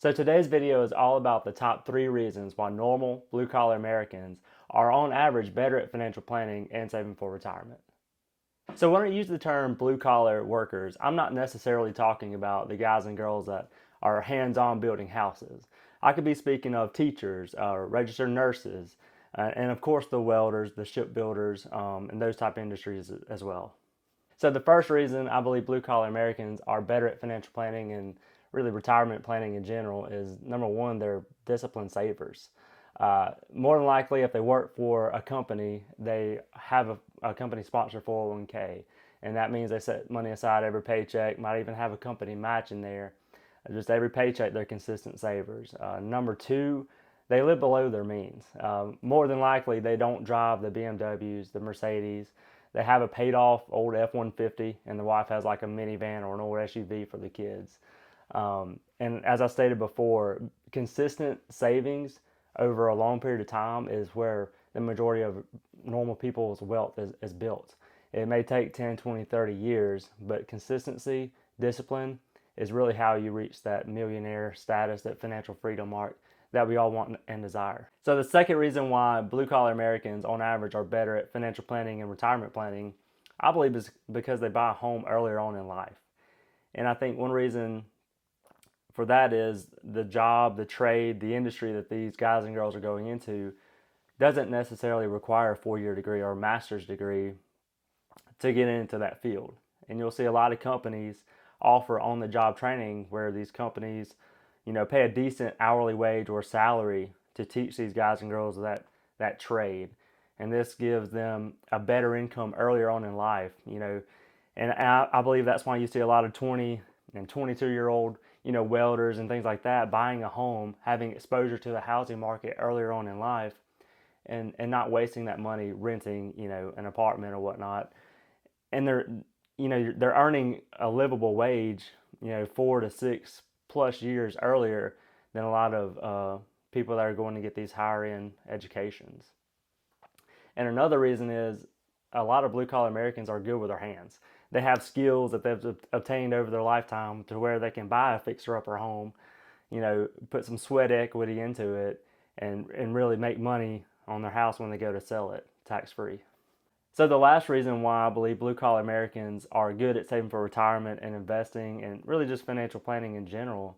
So today's video is all about the top 3 reasons why normal blue-collar Americans are on average better at financial planning and saving for retirement. So when I use the term blue-collar workers, I'm not necessarily talking about the guys and girls that are hands-on building houses. I could be speaking of teachers, registered nurses, and of course the welders, the shipbuilders, and those type of industries as well. So the first reason I believe blue collar Americans are better at financial planning and really retirement planning in general is number one, they're disciplined savers. More than likely, if they work for a company, they have a company sponsored 401k, and that means they set money aside every paycheck. Might even have a company match in there. Just every paycheck, they're consistent savers. Number two, they live below their means. More than likely, they don't drive the BMWs, the Mercedes. They have a paid off old F-150, and the wife has like a minivan or an old SUV for the kids. And as I stated before, consistent savings over a long period of time is where the majority of normal people's wealth is built. It may take 10, 20, 30 years, but consistency, discipline is really how you reach that millionaire status, that financial freedom mark that we all want and desire. So the second reason why blue collar Americans on average are better at financial planning and retirement planning, I believe, is because they buy a home earlier on in life. And I think one reason for that is the job, the trade, the industry that these guys and girls are going into doesn't necessarily require a 4-year degree or a master's degree to get into that field. And you'll see a lot of companies offer on the job training where these companies, pay a decent hourly wage or salary to teach these guys and girls that trade. And this gives them a better income earlier on in life, And I believe that's why you see a lot of 20 and 22-year-old, welders and things like that buying a home, having exposure to the housing market earlier on in life, and not wasting that money renting, an apartment or whatnot. And they're earning a livable wage, 4 to 6 plus years earlier than a lot of people that are going to get these higher end educations. And another reason is a lot of blue collar Americans are good with their hands. They have skills that they've obtained over their lifetime to where they can buy a fixer upper home, put some sweat equity into it, and really make money on their house when they go to sell it tax free. So the last reason why I believe blue collar Americans are good at saving for retirement and investing and really just financial planning in general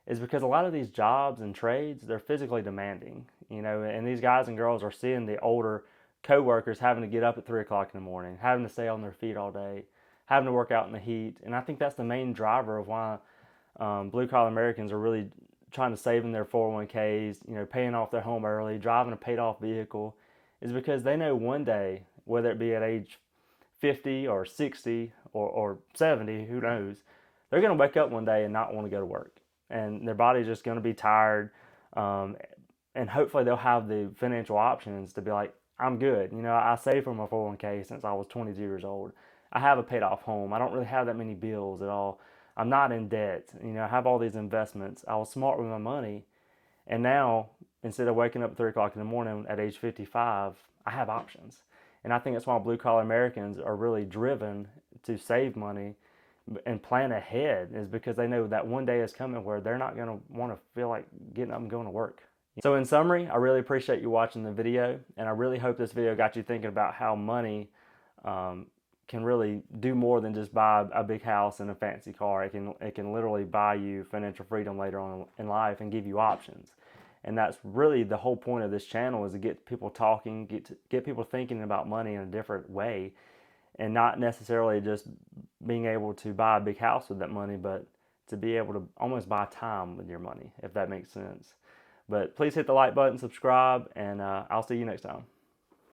is because a lot of these jobs and trades, they're physically demanding, and these guys and girls are seeing the older co-workers having to get up at 3 o'clock in the morning, having to stay on their feet all day, having to work out in the heat. And I think that's the main driver of why blue collar Americans are really trying to save in their 401ks, paying off their home early, driving a paid off vehicle, is because they know one day, whether it be at age 50 or 60 or 70, who knows, they're going to wake up one day and not want to go to work. And their body's just going to be tired. And hopefully they'll have the financial options to be like, I'm good. I saved for my 401k since I was 22 years old. I have a paid off home. I don't really have that many bills at all. I'm not in debt. I have all these investments. I was smart with my money. And now, instead of waking up at 3 o'clock in the morning at age 55, I have options. And I think that's why blue collar Americans are really driven to save money and plan ahead, is because they know that one day is coming where they're not going to want to feel like getting up and going to work. So in summary, I really appreciate you watching the video, and I really hope this video got you thinking about how money can really do more than just buy a big house and a fancy car. It can literally buy you financial freedom later on in life and give you options. And that's really the whole point of this channel, is to get people talking, get people thinking about money in a different way, and not necessarily just being able to buy a big house with that money, but to be able to almost buy time with your money, if that makes sense. But please hit the like button, subscribe, and I'll see you next time.